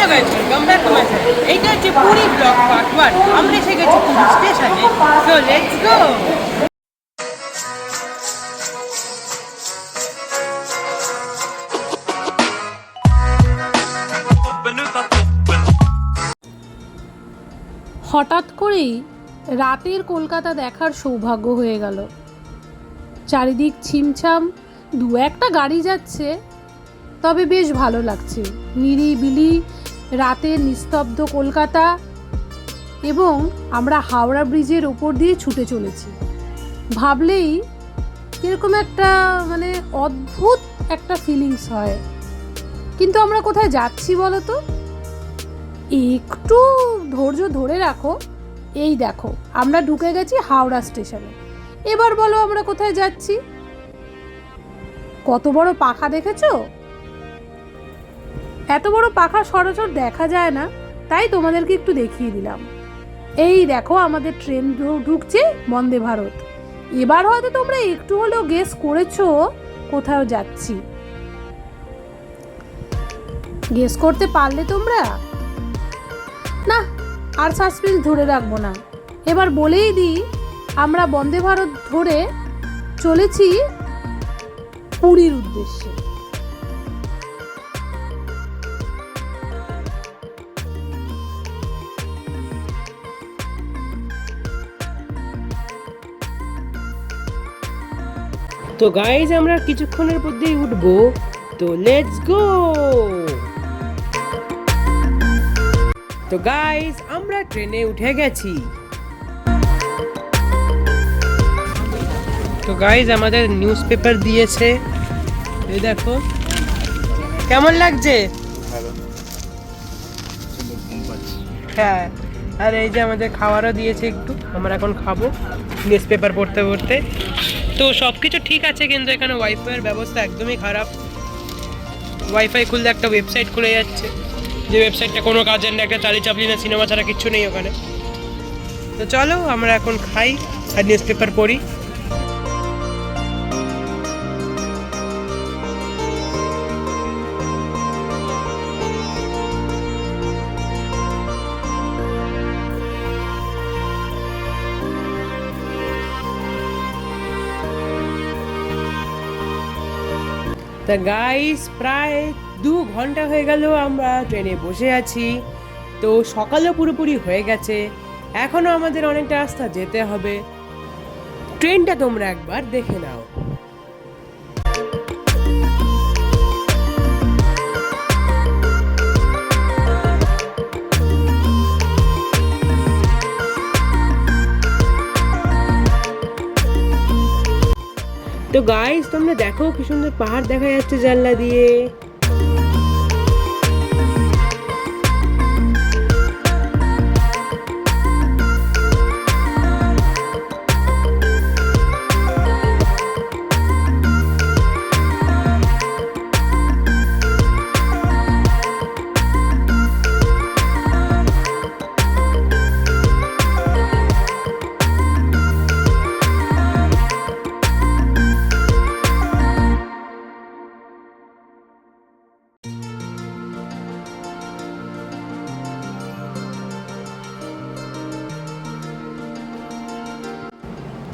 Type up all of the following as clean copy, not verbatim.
Hello guys, welcome back to my channel. এইটা হচ্ছে Puri blog part 1। আমরা এসে গেছি পুরী স্টেশনে। So let's go. হঠাৎ করেই রাতের কলকাতা দেখার সৌভাগ্য হয়ে গেল। চারিদিক ছিমছাম, দু একটা গাড়ি যাচ্ছে, তবে বেশ ভালো লাগছে। নিরিবিলি রাতের নিস্তব্ধ কলকাতা, এবং আমরা হাওড়া ব্রিজের ওপর দিয়ে ছুটে চলেছি। ভাবলেই কীরকম একটা অদ্ভুত একটা ফিলিংস হয়। কিন্তু আমরা কোথায় যাচ্ছি বলো তো? একটু ধৈর্য ধরে রাখো। এই দেখো, আমরা ঢুকে গেছি হাওড়া স্টেশনে। এবার বলো আমরা কোথায় যাচ্ছি? কত বড় পাখা দেখেছো? এত বড় পাখা সচরাচর দেখা যায় না, তাই তোমাদেরকে একটু দেখিয়ে দিলাম। এই দেখো, আমাদের ট্রেন ঢুকছে, বন্দে ভারত। এবার হয়তো তোমরা একটু হলেও গেস করেছো কোথাও যাচ্ছি। গেস করতে পারলে তোমরা? না, আর সাসপেন্স ধরে রাখবো না, এবার বলেই দিই, আমরা বন্দে ভারত ধরে চলেছি পুরীর উদ্দেশ্যে। তো গাইজ, আমরা কিছুক্ষণের মধ্যেই উঠবো। তো লেটস গো। তো গাইজ, আমরা ট্রেনে উঠে গেছি। তো গাইজ, আমাদের নিউজ পেপার দিয়েছে, এই দেখো। কেমন লাগছে? হ্যাঁ, আর এই যে আমাদের খাওয়ারও দিয়েছে একটু, আমরা এখন খাবো নিউজ পেপার পড়তে পড়তে। তো সব কিছু ঠিক আছে, কিন্তু এখানে ওয়াইফাইয়ের ব্যবস্থা একদমই খারাপ। ওয়াইফাই খুললে একটা ওয়েবসাইট খুলে যাচ্ছে, যে ওয়েবসাইটটা কোনো কাজের না, একটা চালি চাপলি না, সিনেমা ছাড়া কিচ্ছু নেই ওখানে। তো চলো আমরা এখন খাই আর নিউজ পেপার পড়ি। তা গাইস, প্রায় 2 ঘন্টা হয়ে গেল আমরা ট্রেনে বসে আছি। তো সকালও পুরোপুরি হয়ে গেছে, এখনও আমাদের অনেকটা রাস্তা যেতে হবে। ট্রেনটা তোমরা একবার দেখে নাও। তো গাইস, তোমরা দেখো কি সুন্দর পাহাড় দেখা যাচ্ছে জানলা দিয়ে।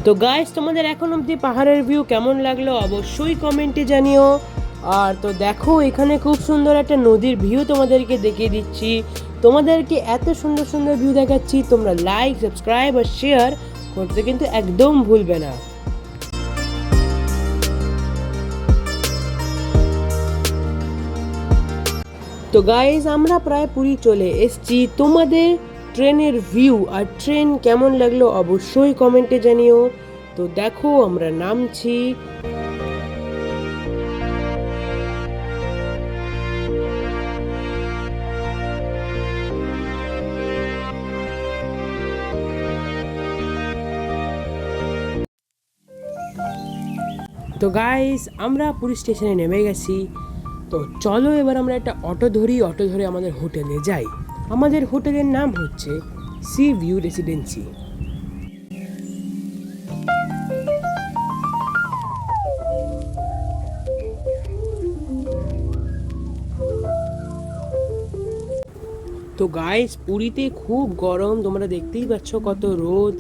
তো গাইস, তোমাদের এখন অবধি পাহাড়ের ভিউ কেমন লাগলো অবশ্যই কমেন্টে জানিও। আর তো দেখো, এখানে খুব সুন্দর একটা নদীর ভিউ তোমাদেরকে দেখিয়ে দিচ্ছি। তোমাদেরকে এত সুন্দর সুন্দর ভিউ দেখাচ্ছি, তোমরা লাইক, সাবস্ক্রাইব আর শেয়ার করতে কিন্তু একদম ভুলবে না। তো গাইস, আমরা প্রায় পুরী চলে এসেছি। তোমাদের ট্রেনের ভিউ আর ট্রেন কেমন লাগলো অবশ্যই কমেন্টে জানিও। তো দেখো, আমরা নামছি। তো গাইস, আমরা পুরী স্টেশনে নেমে গেছি। তো চলো এবার আমরা একটা অটো ধরি, অটো ধরে আমাদের হোটেলে যাই। আমাদের হোটেলের নাম হচ্ছে সি ভিউ রেসিডেন্সি। তো গাইস, পুরীতে খুব গরম, তোমরা দেখতেই পাচ্ছ কত রোদ।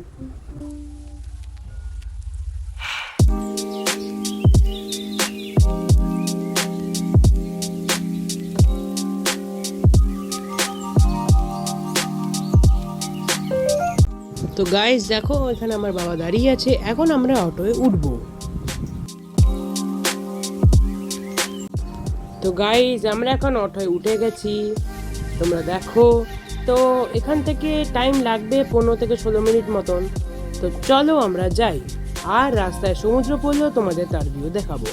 তো গাইস দেখো, এখানে আমার বাবা দাঁড়িয়ে আছে, এখন আমরা অটোয় উঠবো। তো গাইস, আমরা এখন অটোয় উঠে গেছি, তোমরা দেখো। তো এখান থেকে টাইম লাগবে 15 থেকে 16 মিনিট মতন। তো চলো আমরা যাই, আর রাস্তায় সমুদ্র পড়লেও তোমাদের তার ভিউ দেখাবো।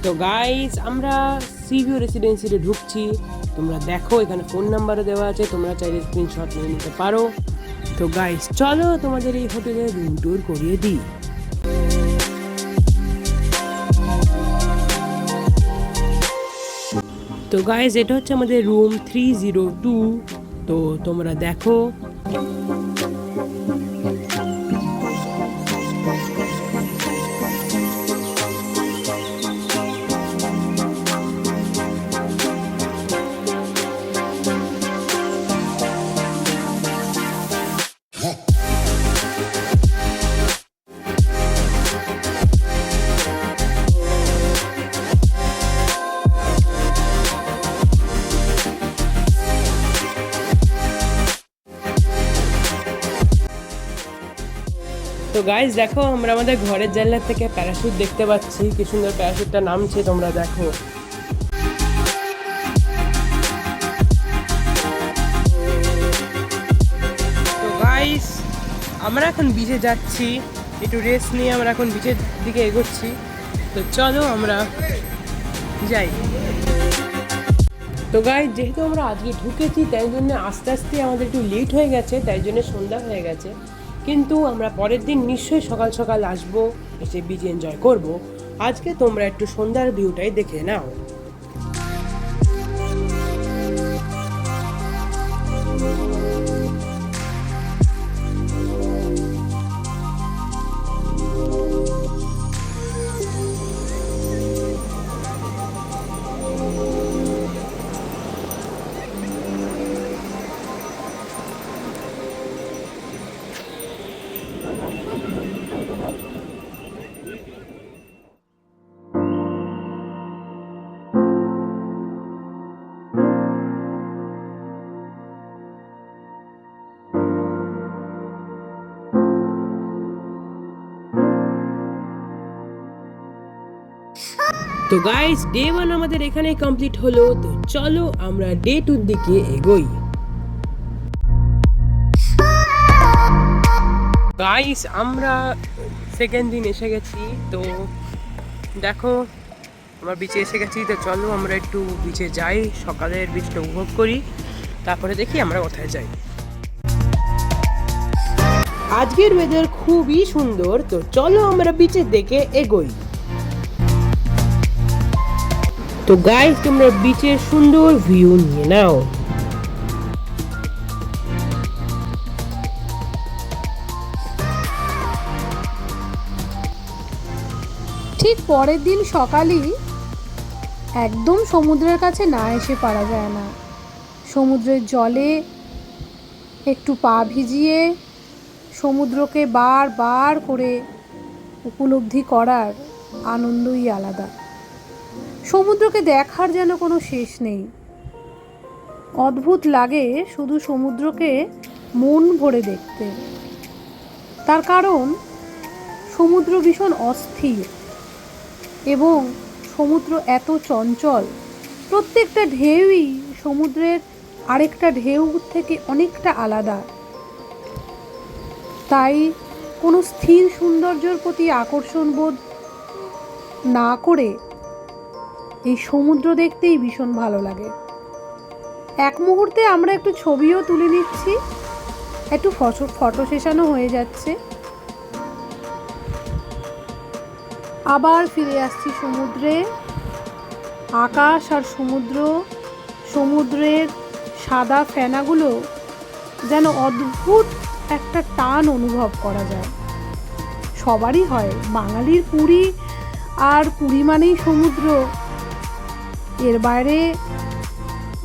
তো গাইস, আমরা সিভিউ রেসিডেন্সিতে ঢুকছি, তোমরা দেখো এখানে ফোন নাম্বারও দেওয়া আছে, তোমরা চাইলে স্ক্রিনশট নিয়ে নিতে পারো। তো গাইস চলো তোমাদের এই হোটেলে রুম ট্যুর করিয়ে দিই। তো গাইস, এটা হচ্ছে আমাদের রুম 302। তো তোমরা দেখো। তো গাইস দেখো, আমরা আমাদের ঘরের জানলা থেকে প্যারাশুট দেখতে পাচ্ছি, কি সুন্দর প্যারাশুটটা নামছে, তোমরা দেখো। তো গাইস, আমরা এখন বিচে যাচ্ছি, একটু রেস্ট নিয়ে আমরা এখন বিচের দিকে এগোচ্ছি। তো চলো আমরা যাই। তো গাইস, যেহেতু আমরা আজকে ঢুকেছি, তাই জন্য আস্তে আস্তে আমাদের একটু লেট হয়ে গেছে, তাই জন্য সন্ধ্যা হয়ে গেছে। কিন্তু আমরা পরের দিন নিশ্চয়ই সকাল সকাল আসবো, এসে বিচ এনজয় করব। আজকে তোমরা একটু সন্ধ্যার ভিউটাই দেখে নাও। তো গাইস, ডে 1 আমাদের এখানে কমপ্লিট হলো। তো চলো আমরা ডে 2 দিকে এগোই। গাইস, আমরা সেকেন্ড দিন এসে গেছি। তো দেখো, আমরা বিচে এসে গেছি। তো চলো আমরা একটু বিচে যাই, সকালের বিচটা উপভোগ করি, তারপরে দেখি আমরা কোথায় যাই। আজকের ওয়েদার খুবই সুন্দর। তো চলো আমরা বিচের দিকে এগোই। তো গাইস, তোমরা বিচের সুন্দর ভিউ নিয়ে নাও। ঠিক পরের দিন সকালই একদম সমুদ্রের কাছে না এসে পারা যায় না। সমুদ্রের জলে একটু পা ভিজিয়ে সমুদ্রকে বারবার করে উপলব্ধি করার আনন্দই আলাদা। সমুদ্রকে দেখার যেন কোনো শেষ নেই। অদ্ভুত লাগে শুধু সমুদ্রকে মন ভরে দেখতে। তার কারণ সমুদ্র ভীষণ অস্থির এবং সমুদ্র এত চঞ্চল। প্রত্যেকটা ঢেউই সমুদ্রের আরেকটা ঢেউ থেকে অনেকটা আলাদা। তাই কোনো স্থির সৌন্দর্যের প্রতি আকর্ষণ বোধ না করে এই সমুদ্র দেখতেই ভীষণ ভালো লাগে। এক মুহূর্তে আমরা একটু ছবিও তুলে নিচ্ছি, একটু ফটো সেশনও হয়ে যাচ্ছে। আবার ফিরে আসছি সমুদ্রে। আকাশ আর সমুদ্র, সমুদ্রের সাদা ফেনাগুলো যেন অদ্ভুত একটা টান অনুভব করা যায়। সবারই হয়, বাঙালির পুরী আর পুরী মানেই সমুদ্র, এর বাইরে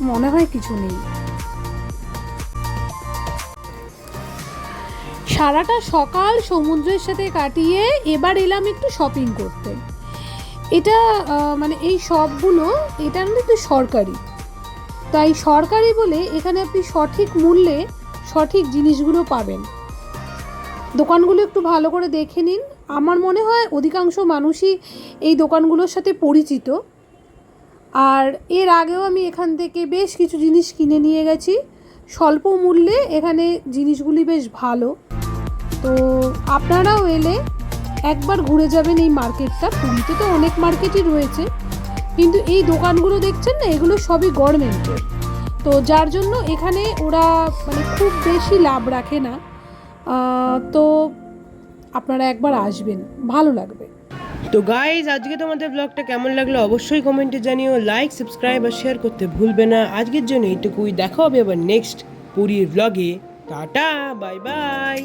মনে হয় কিছু নেই। সারাটা সকাল সমুদ্রের সাথে কাটিয়ে এবার এলাম একটু শপিং করতে। এটা মানে এই শপগুলো এটা কিন্তু সরকারি, তাই সরকারি বলে এখানে আপনি সঠিক মূল্যে সঠিক জিনিসগুলো পাবেন। দোকানগুলো একটু ভালো করে দেখে নিন। আমার মনে হয় অধিকাংশ মানুষই এই দোকানগুলোর সাথে পরিচিত। আর এর আগেও আমি এখান থেকে বেশ কিছু জিনিস কিনে নিয়ে গেছি স্বল্প মূল্যে। এখানে জিনিসগুলি বেশ ভালো, তো আপনারাও এলে একবার ঘুরে যাবেন এই মার্কেটটা। পুরীতে তো অনেক মার্কেটই রয়েছে, কিন্তু এই দোকানগুলো দেখছেন না, এগুলো সবই গভর্নমেন্টের, তো যার জন্য এখানে ওরা মানে খুব বেশি লাভ রাখে না। তো আপনারা একবার আসবেন, ভালো লাগবে। তো গাইজ, আজকে তোমাদের ব্লগটা কেমন লাগলো অবশ্যই কমেন্টে জানিও। লাইক, সাবস্ক্রাইব আর শেয়ার করতে ভুলবে না। আজকের জন্য এইটুকুই, দেখা হবে আবার নেক্সট পুরীর ব্লগে। Tata, bye bye.